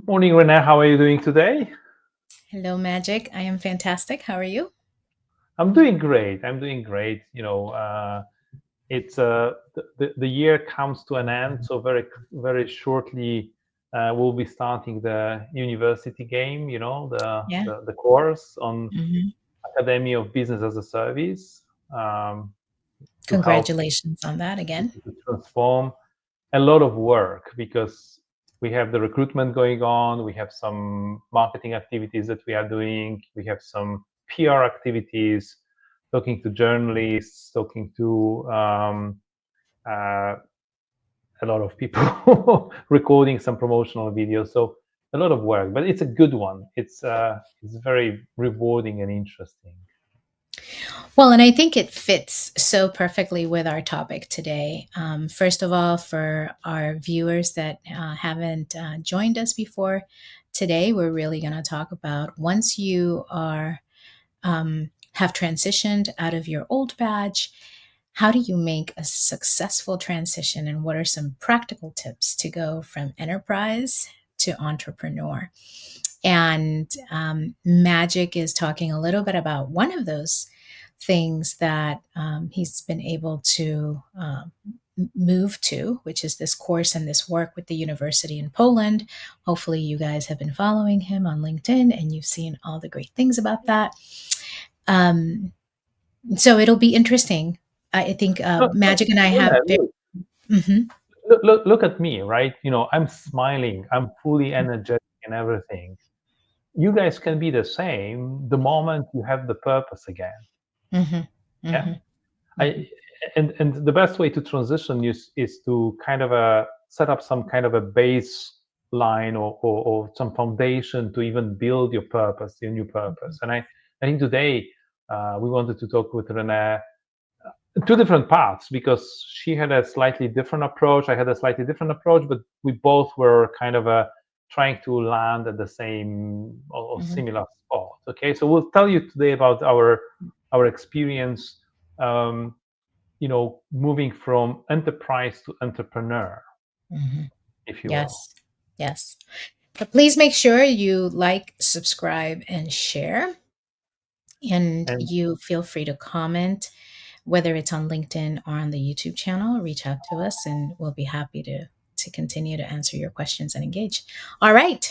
Morning, Renee. How are you doing today? Hello, Magic. I am fantastic. How are you? I'm doing great. I'm doing great. It's the year comes to an end, so very shortly we'll be starting the university game. Yeah. The course on hmm Academy of Business as a Service um, to help Congratulations on that again. to transform a lot of work because we have the recruitment going on, we have some marketing activities that we are doing, we have some PR activities, talking to journalists, talking to uh, a lot of people, recording some promotional videos. So a lot of work, but it's a good one. It's very rewarding and interesting. Well, and I think it fits so perfectly with our topic today. First of all, for our viewers that haven't joined us before, today we're really going to talk about once you are have transitioned out of your old badge, how do you make a successful transition, and what are some practical tips to go from enterprise to entrepreneur? And Magic is talking a little bit about one of those things that he's been able to move to, which is this course and this work with the university in Poland. Hopefully, you guys have been following him on LinkedIn and you've seen all the great things about that. Um, so it'll be interesting. I think Look, look, Magic and I have very. look, Mhm, look at me, right? I'm smiling, I'm fully energetic and everything. You guys can be the same the moment you have the purpose again. mhm, Yeah. mhm, I mhm, and the best way to transition is to kind of set up some kind of a baseline or some foundation to even build your purpose, your new mhm, purpose. And I think today we wanted to talk with Renee two different paths because she had a slightly different approach. I had a slightly different approach, but we both were kind of trying to land at the same or mhm. similar spot. Okay, so we'll tell you today about our experience. Um, Moving from enterprise to entrepreneur, Mhm. if you will. Yes. Yes. But please make sure you like, subscribe, and share. And And you feel free to comment, whether it's on LinkedIn or on the YouTube channel. Reach out to us, and we'll be happy to continue to answer your questions and engage. All right.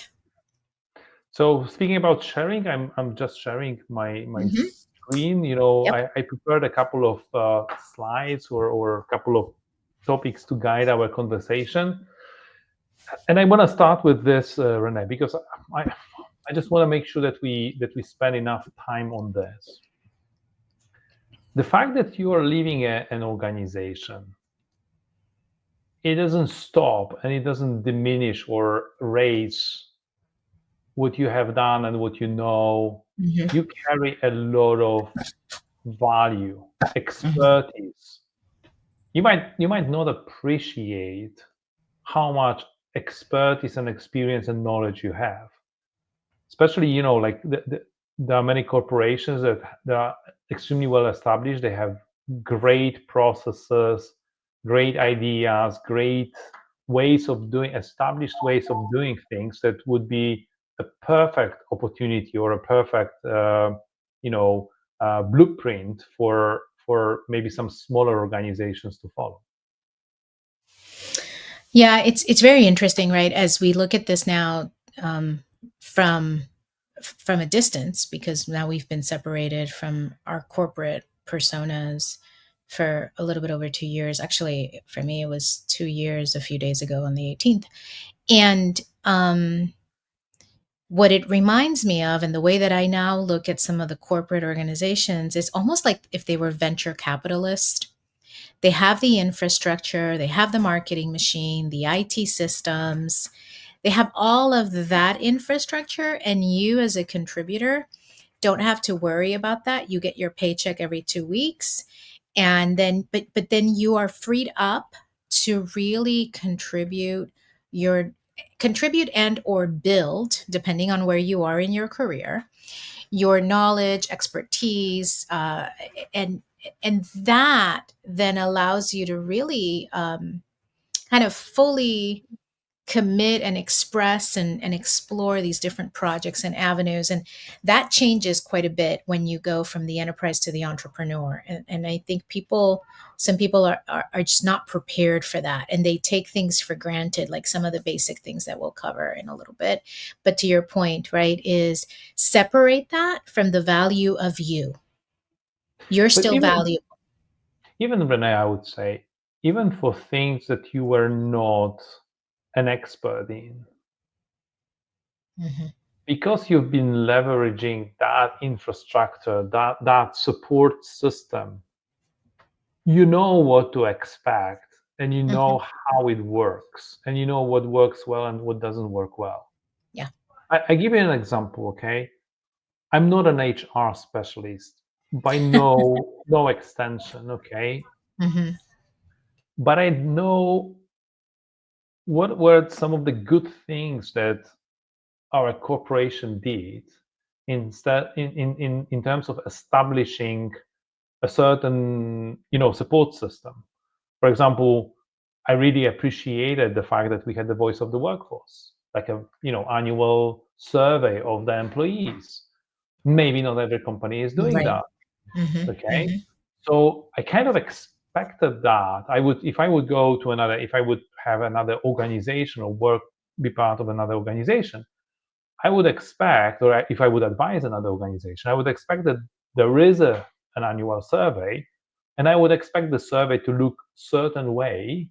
so, speaking about sharing, I'm just sharing my Mm-hmm. screen. Yep. I prepared a couple of slides or a couple of topics to guide our conversation. And I want to start with this, Renee, because I just want to make sure that we spend enough time on this. The fact that you are leaving an organization, it doesn't stop and it doesn't diminish or raise what you have done and what you know. Mm-hmm. You carry a lot of value, Mm-hmm. expertise. You might not appreciate how much expertise and experience and knowledge you have. Especially, like there are many corporations that are extremely well established. They have great processes, great ideas, great ways of doing established ways of doing things that would be a perfect opportunity or a perfect you know blueprint for maybe some smaller organizations to follow. Yeah, it's very interesting, right? As we look at this now, um, from from a distance, because now we've been separated from our corporate personas for a little bit over 2 years. Actually, for me, it was 2 years a few days ago on the 18th. And what it reminds me of, and the way that I now look at some of the corporate organizations, it's almost like if they were venture capitalists. They have the infrastructure, they have the marketing machine, the IT systems, they have all of that infrastructure, and you as a contributor don't have to worry about that. You get your paycheck every 2 weeks, and then but then you are freed up to really your contribute and or build, depending on where you are in your career, your knowledge, expertise, and that then allows you to really kind of fully commit and express and explore these different projects and avenues. And that changes quite a bit when you go from the enterprise to the entrepreneur. And I think some people are just not prepared for that. And they take things for granted, like some of the basic things that we'll cover in a little bit. But to your point, right, is separate that from the value of you. You're But still valuable. even Renee, I would say, even for things that you were not an expert in, Mhm. because you've been leveraging that infrastructure, that support system, you know what to expect, and you Mhm. know how it works, and you know what works well and what doesn't work well. Yeah. I give you an example, okay? I'm not an HR specialist by no extension, okay? Mhm. But I know what were some of the good things that our corporation did instead in terms of establishing a certain support system. For example, I really appreciated the fact that we had the voice of the workforce, like a annual survey of the employees. Maybe not every company is doing Right. that. Mhm. Okay, Mhm. so I kind of expected that I would, if I would go to another, if I would have another organization or work, be part of another organization, I would expect, or if I would advise another organization, I would expect that there is an annual survey, and I would expect the survey to look certain way,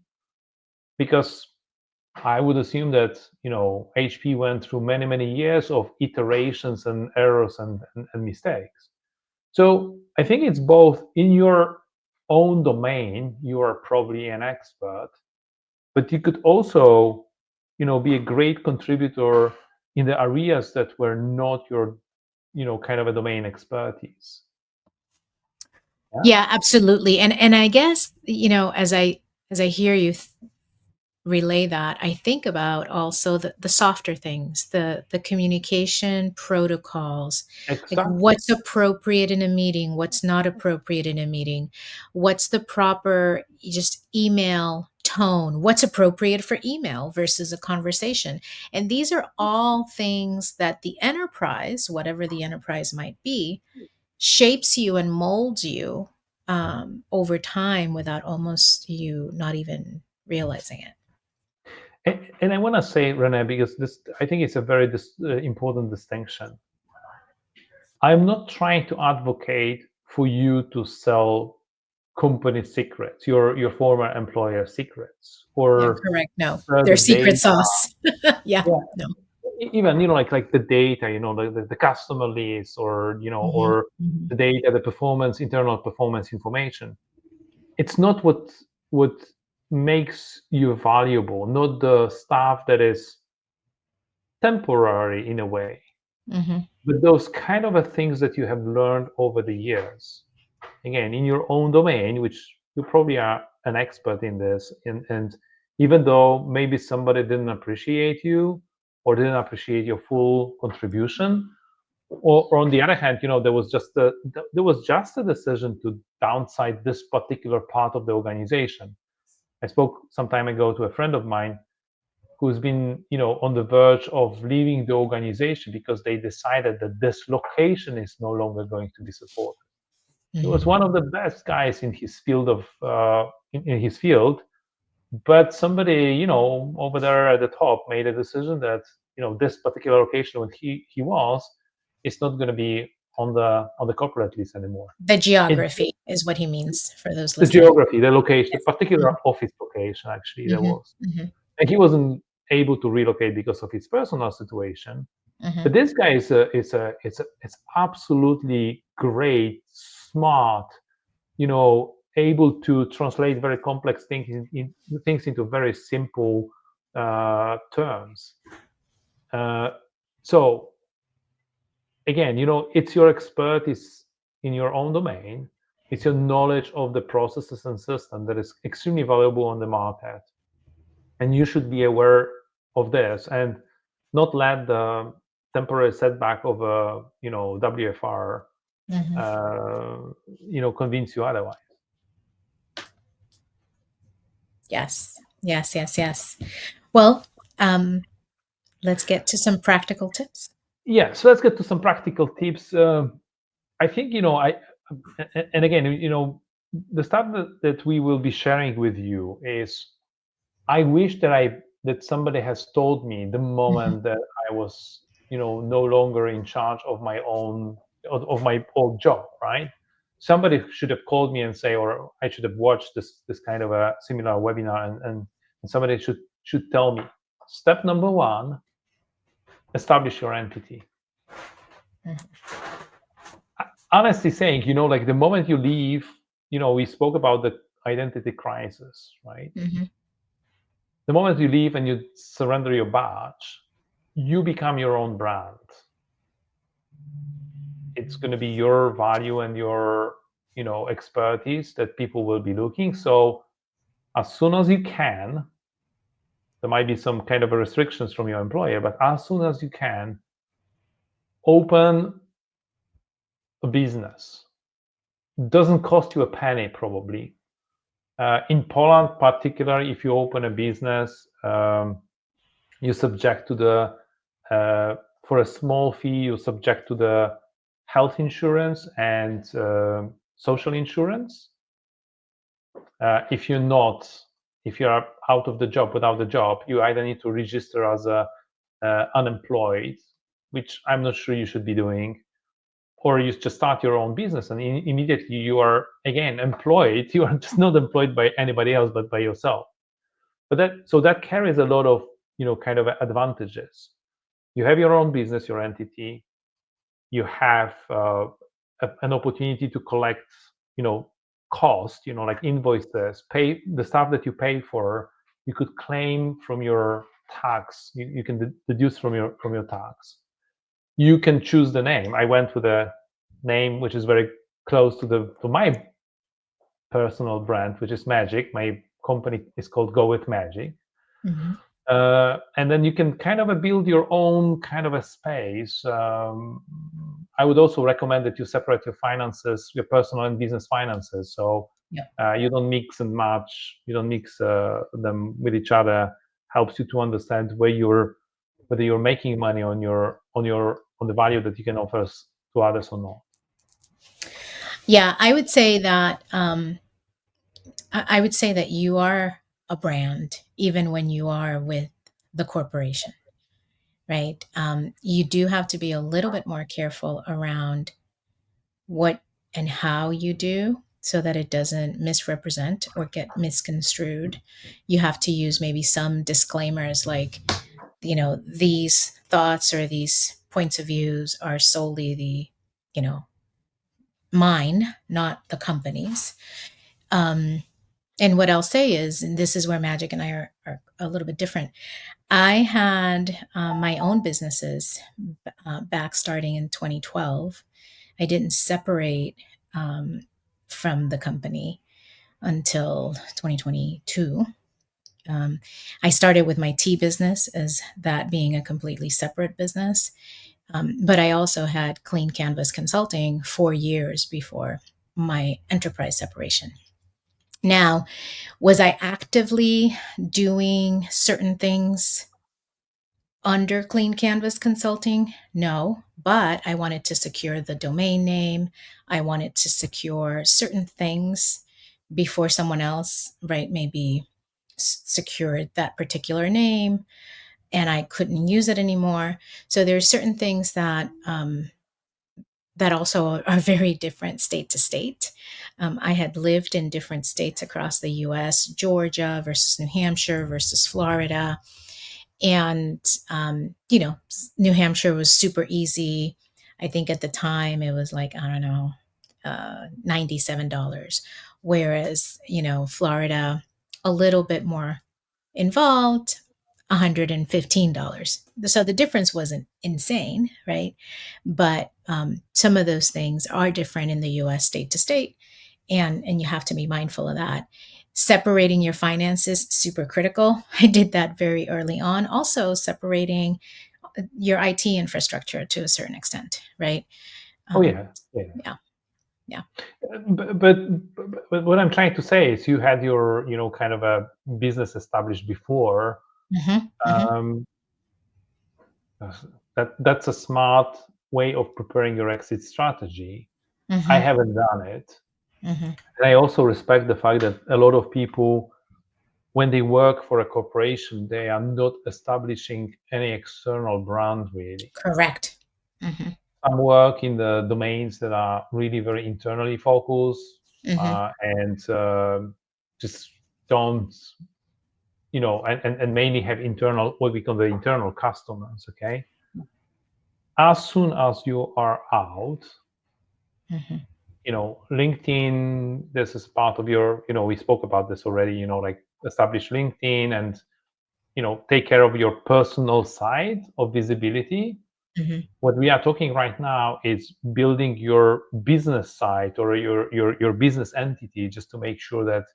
because I would assume that HP went through many years of iterations and errors and mistakes. So I think it's both in your own domain, you are probably an expert, but you could also, be a great contributor in the areas that were not your, kind of a domain expertise. Yeah. Yeah, absolutely. And I guess, as I hear you relay that, I think about also the softer things, the communication protocols, like Exactly. what's appropriate in a meeting, what's not appropriate in a meeting, what's the proper just email tone, what's appropriate for email versus a conversation. And these are all things that the enterprise, whatever the enterprise might be, shapes you and molds you over time without almost you not even realizing it. And I want to say, Renee, because this, I think it's a very important distinction. I'm not trying to advocate for you to sell company secrets, your former employer secrets, Yeah, or correct. No, share their the secret data. sauce. Yeah, Yeah, no. even like the data, the customer list, or Mhm, or mhm, the data, the performance, internal performance information. It's not what makes you valuable, not the stuff that is temporary in a way, mhm, but those kind of things that you have learned over the years, again in your own domain, which you probably are an expert in this, and even though maybe somebody didn't appreciate you or didn't appreciate your full contribution, or on the other hand, there was just a decision to downsize this particular part of the organization. I spoke some time ago to a friend of mine who's been on the verge of leaving the organization because they decided that this location is no longer going to be supported. He was mhm. one of the best guys in his field of in his field, but somebody over there at the top made a decision that this particular location where he was is not going to be on the corporate list anymore. The It, geography is what he means for those the listening. geography, the location, the Yes. particular Mhm, office location, actually, there mhm, was, mhm, and he wasn't able to relocate because of his personal situation. But mhm, this guy it's absolutely great, smart, able to translate very complex things things into very simple terms. Uh, so again, it's your expertise in your own domain. It's your knowledge of the processes and system that is extremely valuable on the market, and you should be aware of this and not let the temporary setback of a WFR mhm. uh, convince you otherwise. Yes, yes, yes, yes. Well, Um, let's get to some practical tips. Yeah, so let's get to some practical tips. I think and again, the stuff that we will be sharing with you is, I wish that somebody has told me the Mhm. moment that I was, no longer in charge of my own of my old job, right? Somebody should have called me and say, or I should have watched this kind of a similar webinar, and somebody should tell me, step number one, establish your entity. Mhm. Honestly saying, like the moment you leave, we spoke about the identity crisis, right? Mhm. The moment you leave and you surrender your badge, you become your own brand. It's going to be your value and your, expertise that people will be looking. So as soon as you can, there might be some kind of restrictions from your employer, but as soon as you can, open a business. It doesn't cost you a penny, probably. In Poland, particularly, if you open a business, you're subject to for a small fee, you're subject to the health insurance and social insurance. If you're not, if you are out of the job, without the job, you either need to register as a unemployed, which I'm not sure you should be doing, or you just start your own business and immediately you are again employed. You are just not employed by anybody else but by yourself. But that carries a lot of kind of advantages. You have your own business, your entity. You have an opportunity to collect cost, like invoices, pay the stuff that you pay for. You could claim from your tax. You can deduce from your tax. You can choose the name. I went with a name which is very close to my personal brand, which is Magic. My company is called Go With Magic. Mhm. And then you can kind of build your own kind of a space. I would also recommend that you separate your finances, your personal and business finances. So Yeah. you don't mix and match. You don't mix them with each other. Helps you to understand whether you're making money on the value that you can offer to others or not. Yeah, I would say that I would say that you are a brand even when you are with the corporation, right? You do have to be a little bit more careful around what and how you do so that it doesn't misrepresent or get misconstrued. You have to use maybe some disclaimers like, these thoughts or these points of views are solely you know, mine, not the company's. Um, and what I'll say is, and this is where Magic and I are a little bit different. I had my own businesses back starting in 2012. I didn't separate um, from the company until 2022. Um, I started with my tea business as that being a completely separate business. But I also had Clean Canvas Consulting 4 years before my enterprise separation. Now, was I actively doing certain things under Clean Canvas Consulting? No, but I wanted to secure the domain name. I wanted to secure certain things before someone else, right, maybe secured that particular name and I couldn't use it anymore. So there's certain things that also are very different state to state. I had lived in different states across the US, Georgia versus New Hampshire versus Florida. And, New Hampshire was super easy. I think at the time it was like, I don't know, $97. Whereas, Florida, a little bit more involved, $115. So the difference wasn't insane, right? But some of those things are different in the US state to state. And you have to be mindful of that. Separating your finances, super critical. I did that very early on. Also, separating your IT infrastructure to a certain extent, right? Oh Um, yeah, yeah. yeah, yeah. But what I'm trying to say is, you had your kind of a business established before. Mhm. Mhm. Um, that's a smart way of preparing your exit strategy. I Mhm. haven't done it. Mhm. And I also respect the fact that a lot of people, when they work for a corporation, they are not establishing any external brand really. Correct. Mhm. Some work in the domains that are really very internally focused, Mhm. and just don't, and mainly have internal, what we call the internal customers. Okay. As soon as you are out, Mhm. LinkedIn, this is part of your, we spoke about this already, like establish LinkedIn and, take care of your personal side of visibility. Mhm. What we are talking right now is building your business side or your business entity, just to make sure that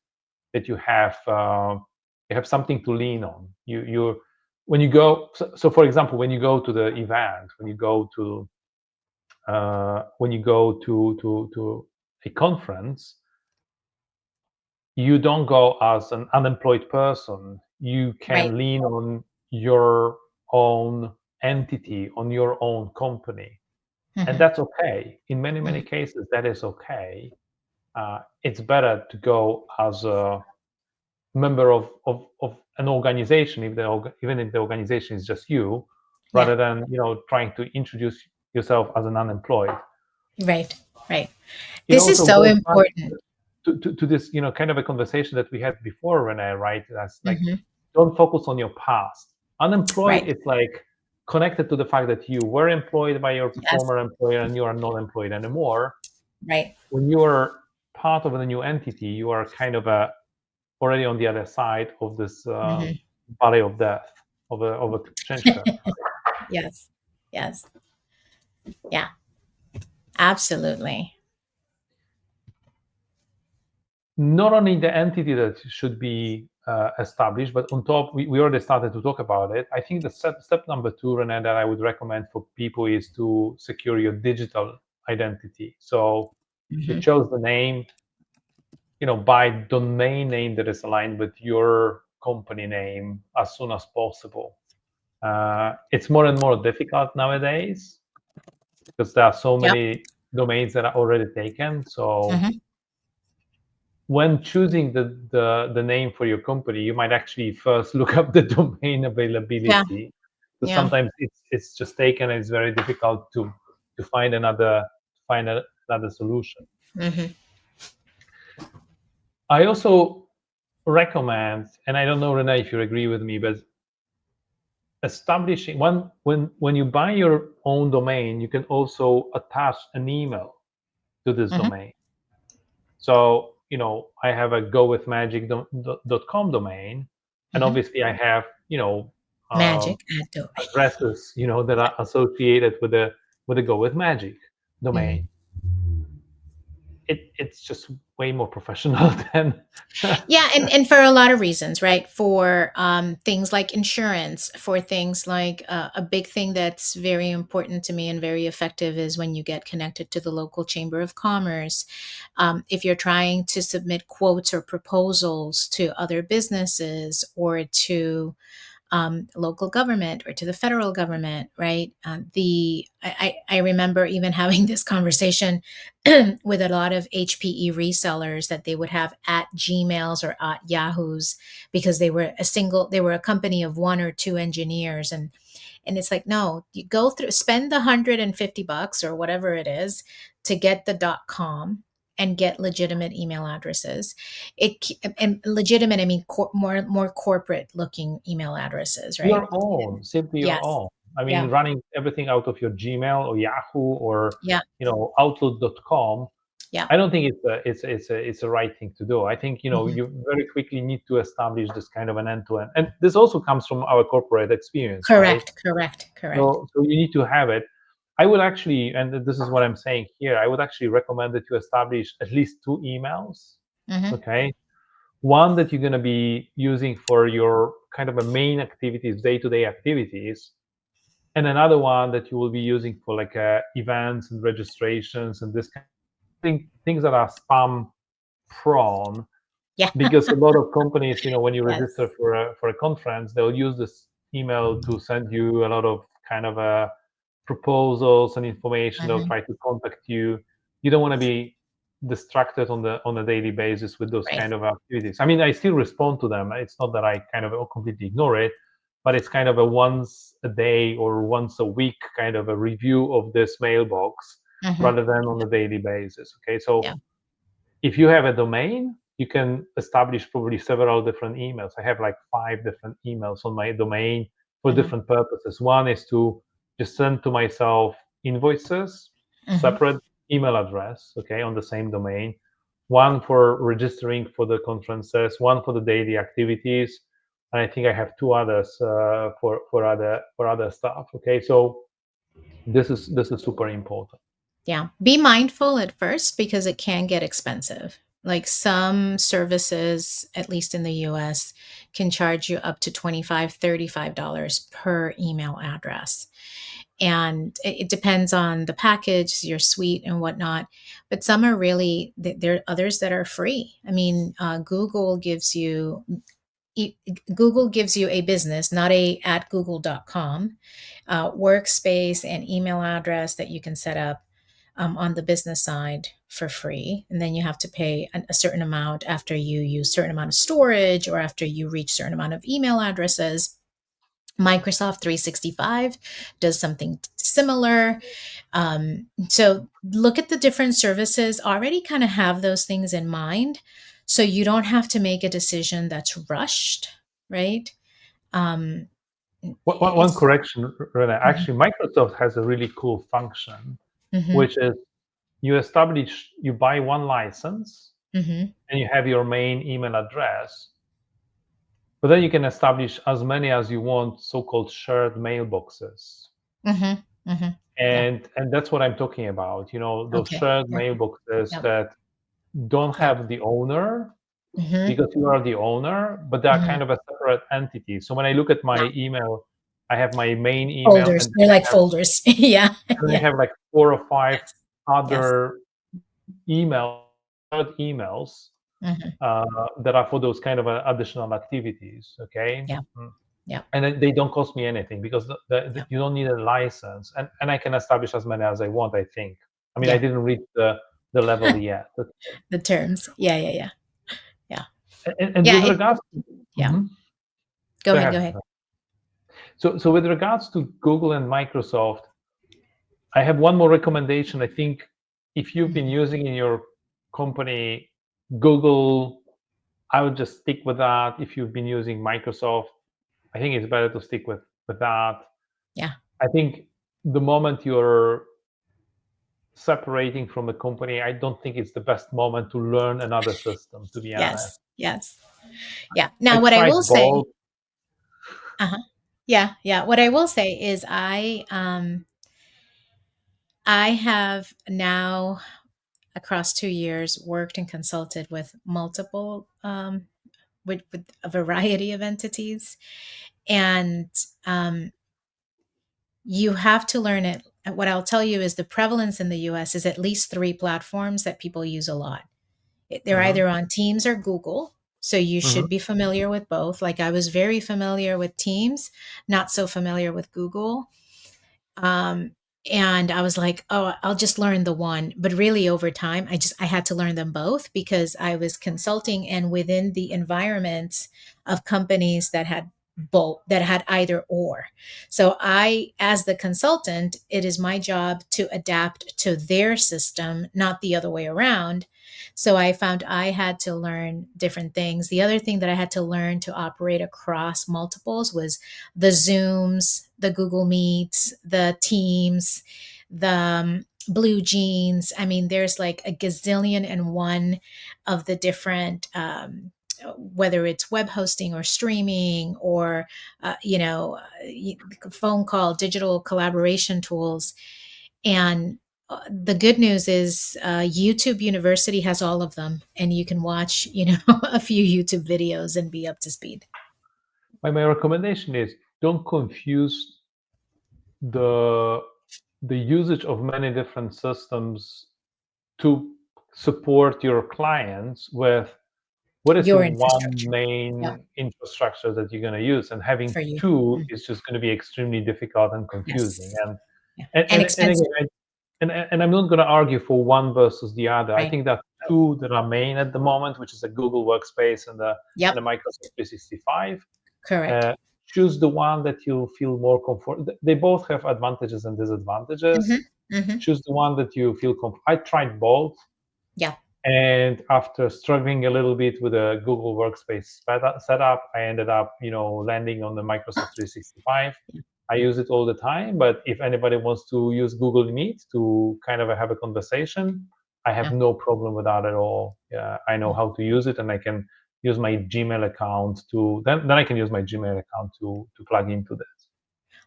you have something to lean on. You when you go, so for example, when you go to the event, when you go to a conference, you don't go as an unemployed person. You Right. can lean on your own entity, on your own company, and Mhm. that's okay. In many Mhm. cases, that is okay. It's better to go as a member of an organization, even if the organization is just you, Yeah. rather than trying to introduce yourself as an unemployed. Right. Right. It This is also so goes back important. to this, kind of a conversation that we had before, Renee, right? That's like, Mhm. don't focus on your past. Unemployed Right. is like connected to the fact that you were employed by your Yes. former employer and you are not employed anymore. Right. When you are part of a new entity, you are kind of already on the other side of this Mhm. valley of death, of a change curve. Yes. Yes. Yeah. Absolutely. Not only the entity that should be established, but on top, we already started to talk about it. I think the step number two, Renee, that I would recommend for people is to secure your digital identity. So you Mhm. chose the name, by domain name that is aligned with your company name as soon as possible. It's more and more difficult nowadays because there are so Yep. many domains that are already taken. So Mhm. when choosing the name for your company, you might actually first look up the domain Yeah. availability, because Yeah. sometimes it's just taken and it's very difficult to find another solution. Mhm. I also recommend, and I don't know, Renee, if you agree with me, but establishing when you buy your own domain, you can also attach an email to this Mhm. domain. So, I have a gowithmagic.com domain, and Mhm. obviously I have, um, Magic at domain. addresses, that are associated with the Go with Magic domain. Mhm. It's just way more professional than. Yeah, and for a lot of reasons, right? For things like insurance, for things like a big thing that's very important to me and very effective is when you get connected to the local chamber of commerce. If you're trying to submit quotes or proposals to other businesses or to local government or to the federal government, right? I remember even having this conversation with a lot of HPE resellers that they would have at Gmails or at Yahoo's because they were a company of one or two engineers, and it's like, no, you go through, spend the $150 or whatever it is to get the .com and get legitimate email addresses. And legitimate, I mean more corporate looking email addresses, right? Your own, simply your Yes. own. I mean, Yeah. running everything out of your Gmail or Yahoo or Yeah. Outlook.com. Yeah. I don't think it's a right thing to do. I think Mhm. you very quickly need to establish this kind of an end to end, and this also comes from our corporate experience, right? Correct. Correct. Correct. So you need to have it. I would actually, and this is what I'm saying here, I would actually recommend that you establish at least two emails. Hmm. Okay, one that you're going to be using for your kind of a main activities, day-to-day activities, and another one that you will be using for like events and registrations and this kind of things that are spam prone. Yeah. because a lot of companies, when you register Yes. for a conference, they'll use this email to send you a lot of kind of proposals and information. They'll Hmm. try to contact you. You don't want to be distracted on a daily basis with those Right. kind of activities. I mean, I still respond to them. It's not that I kind of completely ignore it, but it's kind of a once a day or once a week kind of a review of this mailbox Hmm. rather than on a daily basis. Okay, so Yeah. if you have a domain, you can establish probably several different emails. I have like 5 different emails on my domain for Hmm. different purposes. One is to just send to myself invoices, Hmm. separate email address, okay, on the same domain. One for registering for the conferences, one for the daily activities, and I think I have 2 others for other stuff. Okay, so this is super important. Yeah. Be mindful at first because it can get expensive. Like some services, at least in the US, can charge you up to $25, $35 per email address. And it depends on the package, your suite, and whatnot. But some are really, there are others that are free. I mean, e- Google gives you a business, not a at google.com, workspace and email address that you can set up on the business side for free. And then you have to pay a certain amount after you use certain amount of storage or after you reach certain amount of email addresses. Microsoft 365 does something similar. So look at the different services, already kind of have those things in mind. So you don't have to make a decision that's rushed, right? Um, One it's, correction, Renee. mhm, Actually, Microsoft has a really cool function, mhm, which is you buy one license mhm, and you have your main email address, but then you can establish as many as you want, so-called shared mailboxes. mhm, mhm. Yeah. And that's what I'm talking about. Those Okay. shared Okay. mailboxes Yep. that don't Yep. have the owner Mhm, because you are the owner, but they are mhm. kind of a separate entity. So when I look at Yeah. my email, I have my main email, Folders. and They're like folders. Yeah. I Yeah. have like 4 or 5 Yes. other emails, shared emails Mhm. that are for those kind of additional activities. Okay. Yeah. Yeah. And then they don't cost me anything because Yeah. you don't need a license, and I can establish as many as I want. I think. I mean, I Yeah. didn't reach the level yet. The terms. Yeah. Yeah. Yeah. Yeah. And Yeah. with regards to, Yeah. Mhm. Go Go ahead. Go ahead. ahead. So with regards to Google and Microsoft, I have one more recommendation. I think if you've been Mhm. using in your company Google, I would just stick with that. If you've been using Microsoft, I think it's better to stick with that. Yeah. I think the moment you're separating from a company, I don't think it's the best moment to learn another system, to be honest. Yes. Yes. Yeah. I Now, what I tried will say, both. uh-huh. Yeah. Yeah. What I will say is I have now across 2 years worked and consulted with multiple, with a variety of entities. And you have to learn it. What I'll tell you is the prevalence in the US is at least 3 platforms that people use a lot. They're Mhm, either on Teams or Google. So you mhm. should be familiar with both. Like I was very familiar with Teams, not so familiar with Google. Um, and I was like, oh, I'll just learn the one. But really over time, I had to learn them both because I was consulting and within the environments of companies that had both, that had either or. So I, as the consultant, it is my job to adapt to their system, not the other way around. So I found I had to learn different things. The other thing that I had to learn to operate across multiples was the Zooms, the Google Meets, the Teams, the Blue Jeans. I mean, there's like a gazillion and one of the different, whether it's web hosting or streaming or, phone call, digital collaboration tools. And the good news is YouTube University has all of them, and you can watch, a few YouTube videos and be up to speed. My recommendation is don't confuse the the usage of many different systems to support your clients with what is the Your one infrastructure. Yeah, main infrastructure that you're going to use? And having for you. two Mm, is just going to be extremely difficult and confusing. yes. And Yeah. and And and, and expensive, again, and I'm not going to argue for one versus the other. I right? think that Oh, two that are main at the moment, which is the Google Workspace and yep, the Microsoft 365. correct. Uh, Choose the one that you feel more comfort. They both have advantages and Mhm, disadvantages. mhm. Choose the one that you feel comfortable. I tried both, Yeah, and after struggling a little bit with a Google Workspace setup, I ended up, landing on the Microsoft 365. yeah, I use it all the time, but if anybody wants to use Google Meet to kind of have a conversation, I have yeah, no problem with that at all. Yeah, I know yeah. how to use it, and I can use my Gmail account to then I can use my Gmail account to plug into this.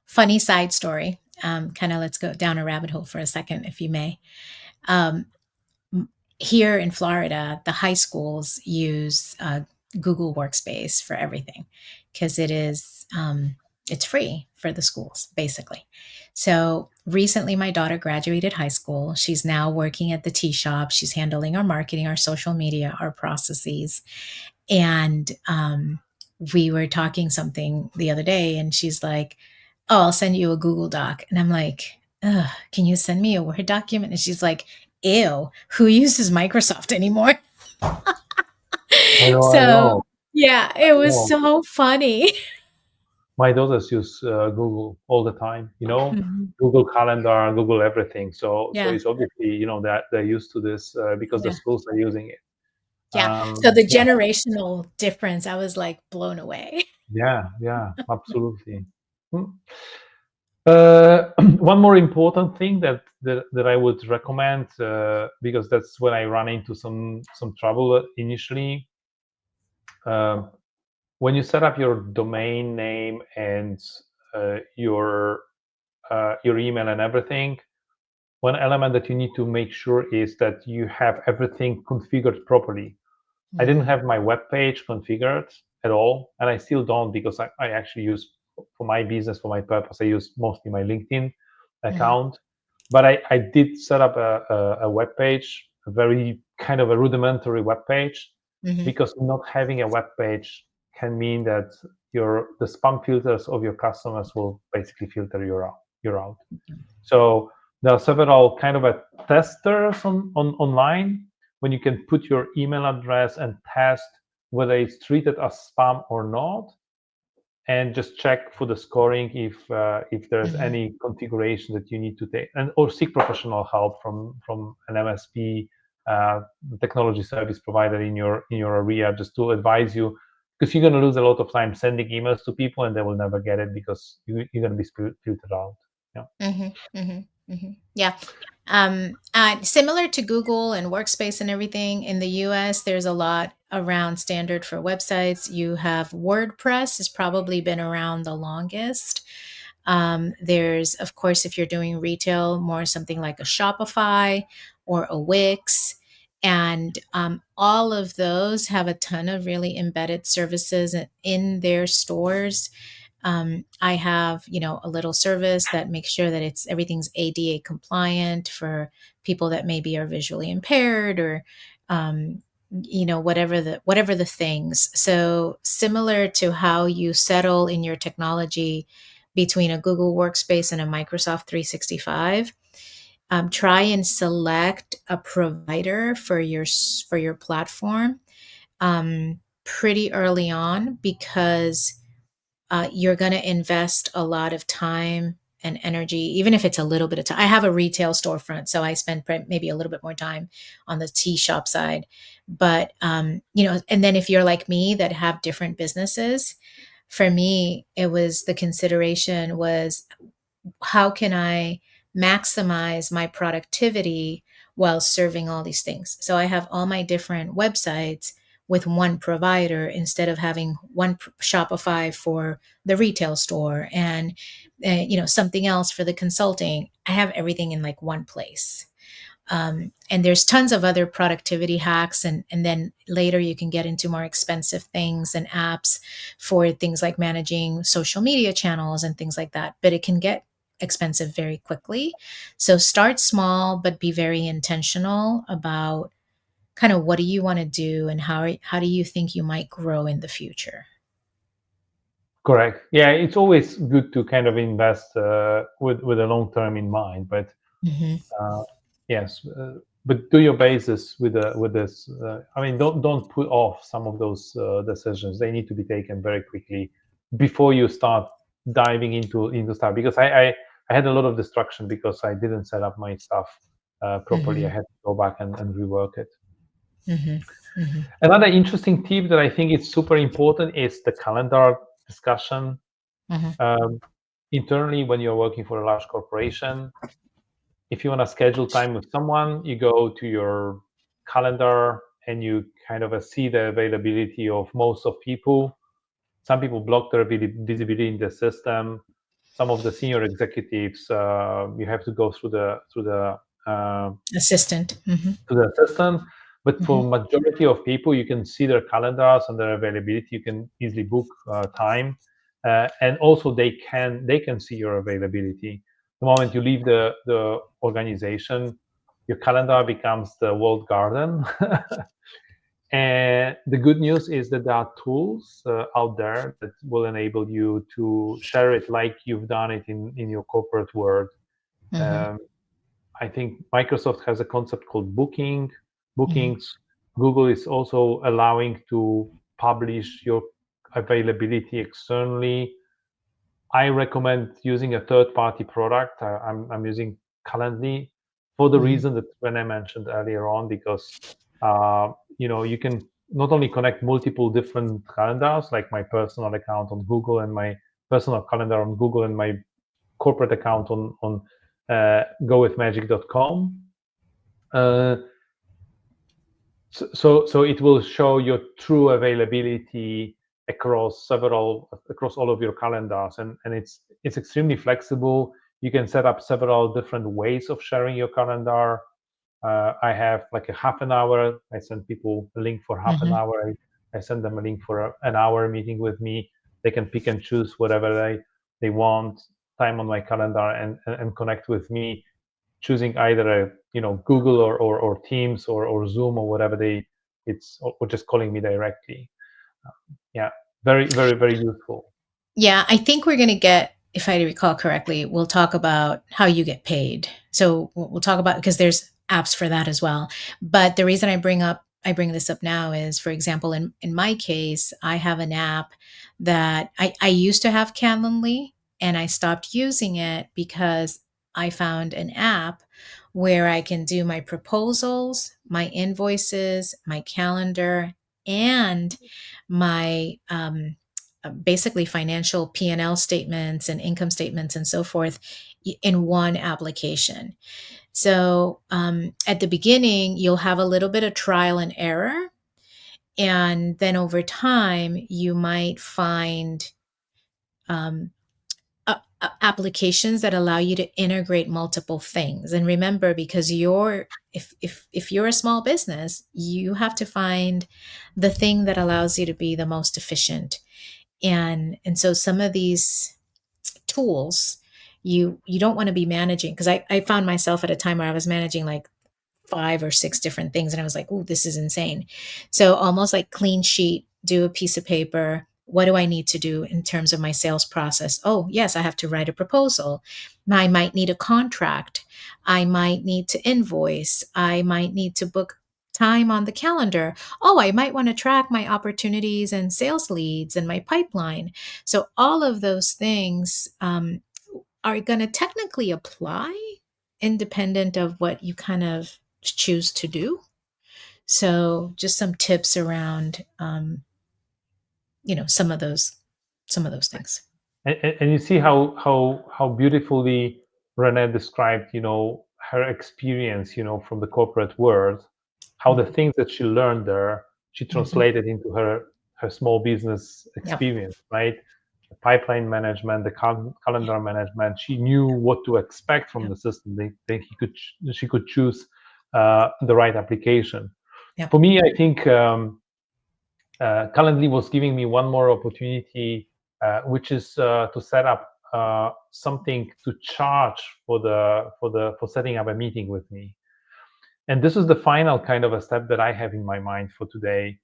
Funny side story. Kind of let's go down a rabbit hole for a second, if you may. Um, Here in Florida, the high schools use Google Workspace for everything because it's free for the schools basically. So recently, my daughter graduated high school. She's now working at the tea shop. She's handling our marketing, our social media, our processes, and we were talking something the other day, and she's like, "Oh, I'll send you a Google Doc," and I'm like, "Ugh, can you send me a Word document?" And she's like, "Ew, who uses Microsoft anymore?" I So, know, yeah, I it was know. so funny. My daughters use Google all the time. Mhm. Google Calendar, Google everything. So Yeah, it's obviously that they're used to this because the yeah, schools are using it. yeah. So the Yeah, generational difference, I was like blown away. yeah, absolutely. Mm. One more important thing that I would recommend, because that's when I run into some trouble initially. Um, when you set up your domain name and your email and everything, one element that you need to make sure is that you have everything configured properly. I didn't Mm, have my web page configured at all, and I still don't because I actually use for my business, for my purpose, I use mostly my LinkedIn mhm, account. But I did set up a web page, a very kind of a rudimentary web page, mhm, because not having a web page can mean that the spam filters of your customers will basically filter you out. So there are several kind of a testers online when you can put your email address and test whether it's treated as spam or not, and just check for the scoring if there's mhm. any configuration that you need to take, and or seek professional help from an MSP, uh, technology service provider in your area, just to advise you, because you're going to lose a lot of time sending emails to people and they will never get it because you're going to be filtered out. Yeah. Mhm, mhm, mhm. Yeah. Similar to Google and Workspace and everything in the US, there's a lot around standard for websites. You have WordPress has probably been around the longest. There's, of course, if you're doing retail, more something like a Shopify or a Wix. And all of those have a ton of really embedded services in their stores. I have, a little service that makes sure that everything's ADA compliant for people that maybe are visually impaired or, whatever the things. So similar to how you settle in your technology between a Google Workspace and a Microsoft 365. Try and select a provider for your platform pretty early on because you're going to invest a lot of time and energy, even if it's a little bit of time. I have a retail storefront, so I spend maybe a little bit more time on the tea shop side. But, and then if you're like me that have different businesses, for me, it was the consideration was how can I maximize my productivity while serving all these things? So I have all my different websites with one provider instead of having one Shopify for the retail store and something else for the consulting. I have everything in like one place. And there's tons of other productivity hacks, and then later you can get into more expensive things and apps for things like managing social media channels and things like that, but it can get expensive very quickly. So start small but be very intentional about kind of what do you want to do, and how do you think you might grow in the future? Correct. Yeah, it's always good to kind of invest with a long term in mind, but Hmm. uh, yes, but do your basis with this. I mean, don't put off some of those decisions. They need to be taken very quickly before you start diving into stuff. Because I had a lot of distraction because I didn't set up my stuff properly. I Hmm. had to go back and rework it. Hmm. Hmm. Another interesting tip that I think is super important is the calendar discussion. Hmm. Um, Internally, when you're working for a large corporation, if you want to schedule time with someone, you go to your calendar and you kind of see the availability of most of people. Some people block their visibility in the system. Some of the senior executives, you have to go uh, Assistant. Hmm. to the system. But Hmm. for majority of people, you can see their calendars and their availability. You can easily book time, and also they can see your availability. The moment you leave the organization, your calendar becomes the walled garden. And the good news is that there are tools out there that will enable you to share it like you've done it in your corporate world. Hmm. Um, I think Microsoft has a concept called Hmm. bookings. Google is also allowing to publish your availability externally. I recommend using a third-party product. I'm using Calendly for the Hmm. reason that Renee mentioned earlier on, because you can not only connect multiple different calendars, like my personal account on Google and my personal calendar on Google and my corporate account on gowithmagic.com. Uh, so it will show your true availability across all of your calendars, and it's extremely flexible. You can set up several different ways of sharing your calendar. I have like a half an hour. I send people a link for half an Hmm. hour. I send them a link for an hour meeting with me. They can pick and choose whatever they want time on my calendar and connect with me, choosing either a Google or Teams or Zoom or whatever it's or just calling me directly. Yeah, very very very useful. Yeah, I think we're going to get, if I recall correctly, we'll talk about how you get paid. So we'll talk about, because there's apps for that as well. But the reason I bring this up now is, for example, in my case, I have an app that I used to have Calendly, and I stopped using it because I found an app where I can do my proposals, my invoices, my calendar, and my basically financial P&L statements and income statements and so forth in one application. So at the beginning, you'll have a little bit of trial and error. And then over time, you might find um, applications that allow you to integrate multiple things. And remember, because if you're a small business, you have to find the thing that allows you to be the most efficient. And so some of these tools, you don't want to be managing, because I found myself at a time where I was managing like 5 or 6 different things, and I was like, oh, this is insane. So almost like clean sheet, do a piece of paper. What do I need to do in terms of my sales process? Oh yes, I have to write a proposal. I might need a contract. I might need to invoice. I might need to book time on the calendar. Oh, I might want to track my opportunities and sales leads and my pipeline. So all of those things are going to technically apply independent of what you kind of choose to do. So just some tips around, some of those things. And you see how beautifully Renee described her experience from the corporate world, how the Mhm. things that she learned there she Mhm. translated into her small business Yep. experience, right? The pipeline management, the calendar management. She knew what to expect from Yep. the system. She could choose the right application. Yep. For me, I think Calendly was giving me one more opportunity, which is to set up something to charge for setting up a meeting with me. And this is the final kind of a step that I have in my mind for today.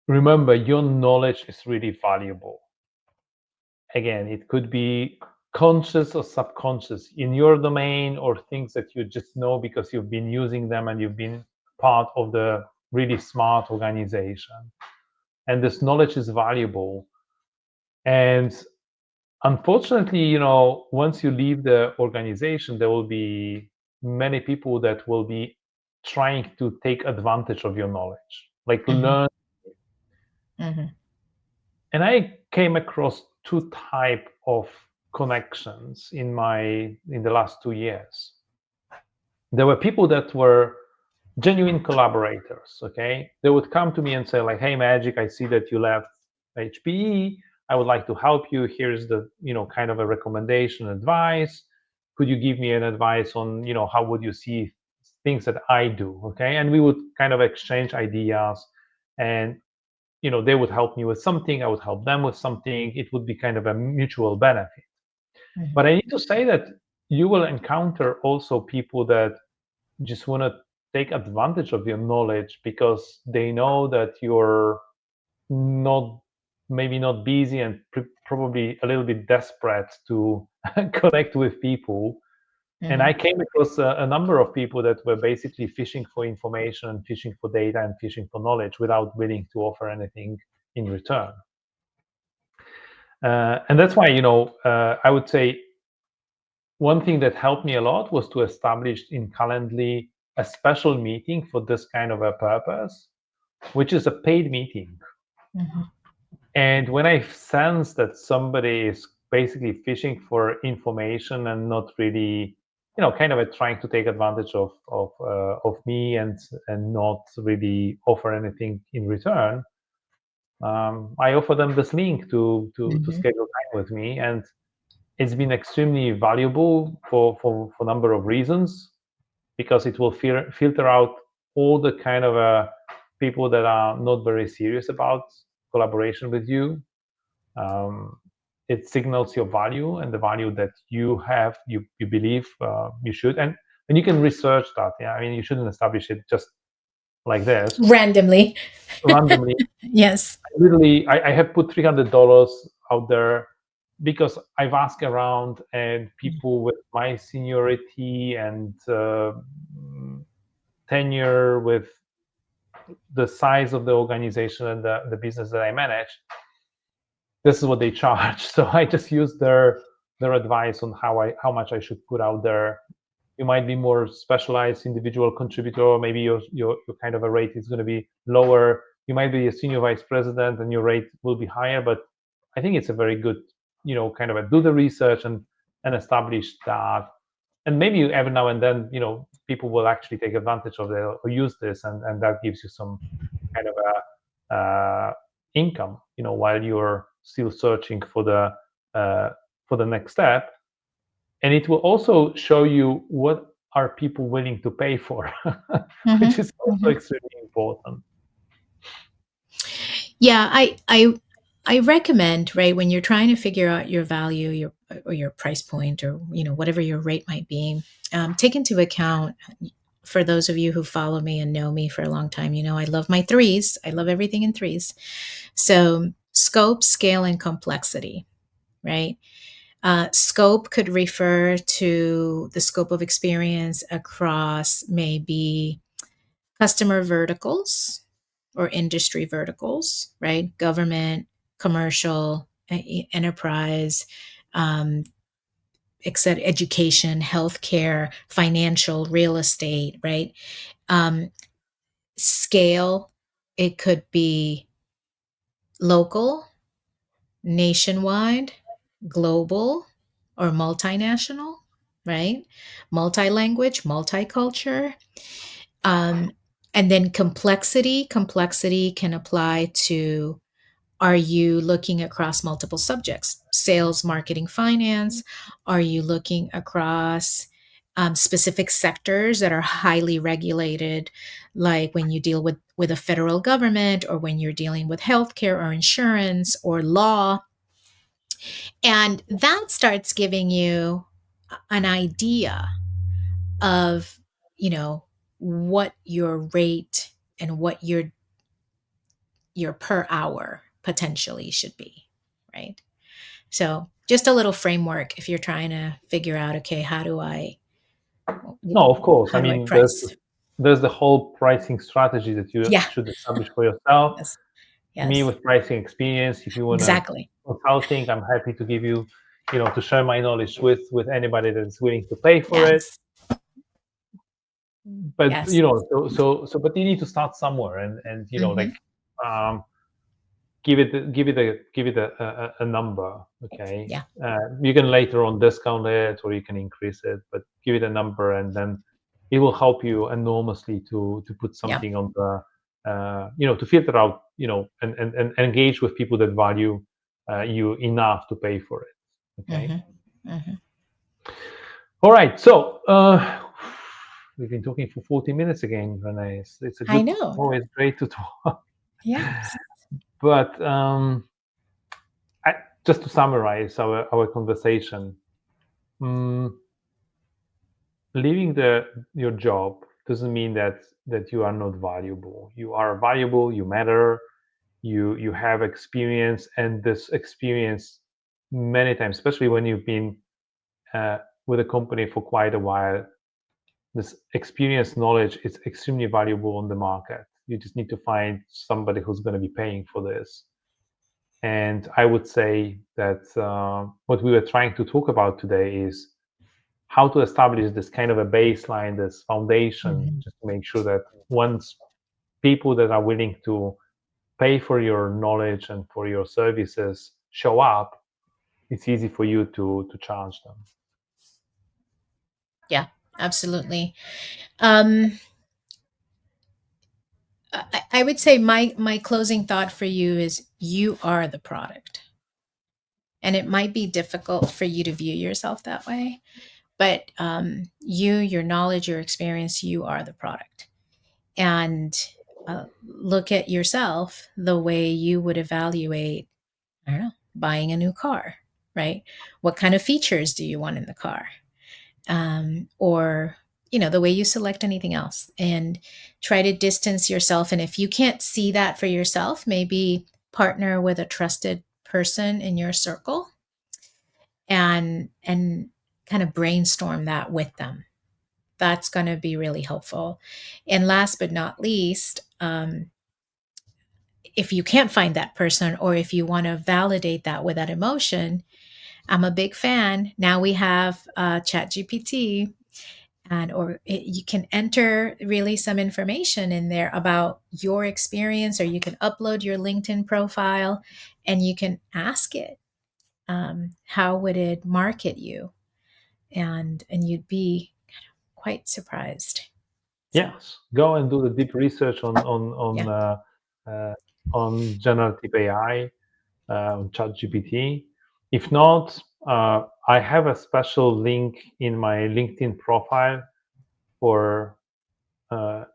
Remember, your knowledge is really valuable. Again, it could be conscious or subconscious in your domain, or things that you just know because you've been using them and you've been part of the really smart organization. And this knowledge is valuable. And unfortunately, once you leave the organization, there will be many people that will be trying to take advantage of your knowledge, like Mm-hmm. learn. Mm-hmm. And I came across two type of connections in the last 2 years. There were people that were genuine collaborators. Okay, they would come to me and say like, "Hey, Magic, I see that you left HPE. I would like to help you. Here's the kind of a recommendation, advice. Could you give me an advice on how would you see things that I do?" Okay, and we would kind of exchange ideas, and they would help me with something, I would help them with something. It would be kind of a mutual benefit. Mm-hmm. But I need to say that you will encounter also people that just want to take advantage of your knowledge because they know that you're not maybe not busy and probably a little bit desperate to connect with people. And Mm-hmm. I came across a number of people that were basically fishing for information and fishing for data and fishing for knowledge without willing to offer anything in return. And that's why, I would say one thing that helped me a lot was to establish in Calendly a special meeting for this kind of a purpose, which is a paid meeting. Mm-hmm. And when I sense that somebody is basically fishing for information and not really, kind of trying to take advantage of me and not really offer anything in return, I offer them this link to Mm-hmm. schedule time with me, and it's been extremely valuable for a number of reasons, because it will filter out all the kind of people that are not very serious about collaboration with you. um, it signals your value and the value that you have, you believe you should, and you can research that. Yeah, I mean, you shouldn't establish it just like this Randomly. randomly. Yes. Literally, I have put $300 out there because I've asked around, and people with my seniority and tenure with the size of the organization and the business that I manage, this is what they charge. So I just use their advice on how much I should put out there. You might be more specialized individual contributor, or maybe your kind of a rate is going to be lower. You might be a senior vice president and your rate will be higher. But I think it's a very good, kind of do the research and establish that. And maybe every now and then, people will actually take advantage of it or use this, and that gives you some kind of a income, while you're still searching uh, for the next step. And it will also show you what are people willing to pay for, which Mm-hmm. is also Mm-hmm. extremely important. Yeah, I recommend, right, when you're trying to figure out your value, your or your price point, or whatever your rate might be, take into account. For those of you who follow me and know me for a long time, I love my threes. I love everything in threes. So scope, scale, and complexity, right? Scope could refer to the scope of experience across maybe customer verticals or industry verticals, right? Government, commercial, enterprise, um, education, healthcare, financial, real estate, right? Um, Scale, it could be local, nationwide, global, or multinational, right? Multi-language, multicultural. Um, and then complexity can apply to, are you looking across multiple subjects? Sales, marketing, finance? Are you looking across specific sectors that are highly regulated, like when you deal with a federal government, or when you're dealing with healthcare or insurance or law? And that starts giving you an idea of you know, what your rate and what your per hour potentially should be, right? So just a little framework if you're trying to figure out, okay, No, of course. I how do I mean, price? there's the whole pricing strategy that you Yeah. should establish for yourself. Yes. Me Yes. with pricing experience, if you want to Exactly. consulting, I'm happy to give you, to share my knowledge with anybody that is willing to pay for it. Yes. But Yes. but you need to start somewhere, and Hmm. um, give it a number. Okay, Yeah. you can later on discount it or you can increase it, but give it a number, and then it will help you enormously to put Yeah. something on the to filter out, and engage with people that value you enough to pay for it. Okay. Hmm. Hmm. All right. So we've been talking for 40 minutes again, Renee. It's a I good, know. always great to talk. Yes. But I, just to summarize our conversation, mm, leaving your job doesn't mean that you are not valuable. You are valuable. You matter. You have experience, and this experience many times, especially when you've been uh, with a company for quite a while, this experience knowledge is extremely valuable on the market. You just need to find somebody who's going to be paying for this. And I would say that what we were trying to talk about today is how to establish this kind of a baseline, this foundation, Hmm. just to make sure that once people that are willing to pay for your knowledge and for your services show up, it's easy for you to charge them. Yeah, absolutely. Um, I would say my closing thought for you is you are the product. And it might be difficult for you to view yourself that way, but your knowledge, your experience, you are the product. And look at yourself the way you would evaluate, I don't know, buying a new car, right? What kind of features do you want in the car? Or the way you select anything else, and try to distance yourself. And if you can't see that for yourself, maybe partner with a trusted person in your circle and kind of brainstorm that with them. That's going to be really helpful. And last but not least, if you can't find that person, or if you want to validate that with that emotion, I'm a big fan. Now we have Chat GPT, you can enter really some information in there about your experience, or you can upload your LinkedIn profile and you can ask it, how would it market you, and you'd be quite surprised. So Yes, go and do the deep research yeah. uh, on generative AI, on ChatGPT. If not, I have a special link in my LinkedIn profile for uh,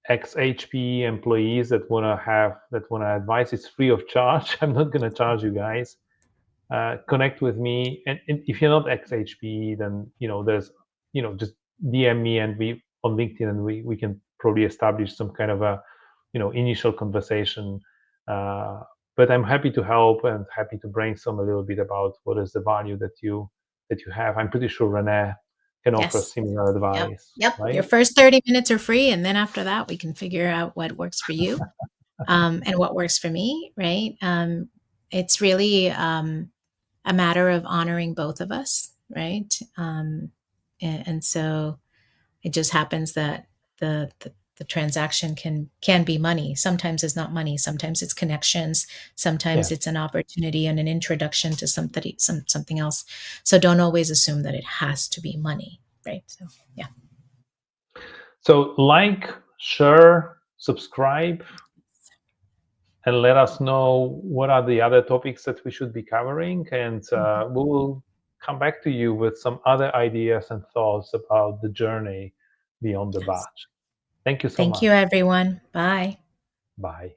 ex-HP employees that want to advise. It's free of charge. I'm not going to charge you guys. Connect with me, and if you're not ex-HP, then there's just DM me, and we on LinkedIn, and we can probably establish some kind of a initial conversation. uh, but I'm happy to help and happy to brainstorm a little bit about what is the value that you have. I'm pretty sure Renee can offer Yes. similar Yep. advice, Yep. Your right? first 30 minutes are free. And then after that, we can figure out what works for you, and what works for me, right? It's really a matter of honoring both of us, right? And so it just happens that the transaction can be money. Sometimes it's not money. Sometimes it's connections. Sometimes Yes. it's an opportunity and an introduction to something else. So don't always assume that it has to be money, right? So yeah. So like, share, subscribe, and let us know what are the other topics that we should be covering, and Mhm. we will come back to you with some other ideas and thoughts about the journey beyond the Yes. batch. Thank you so Thank you, much. everyone. Bye. Bye.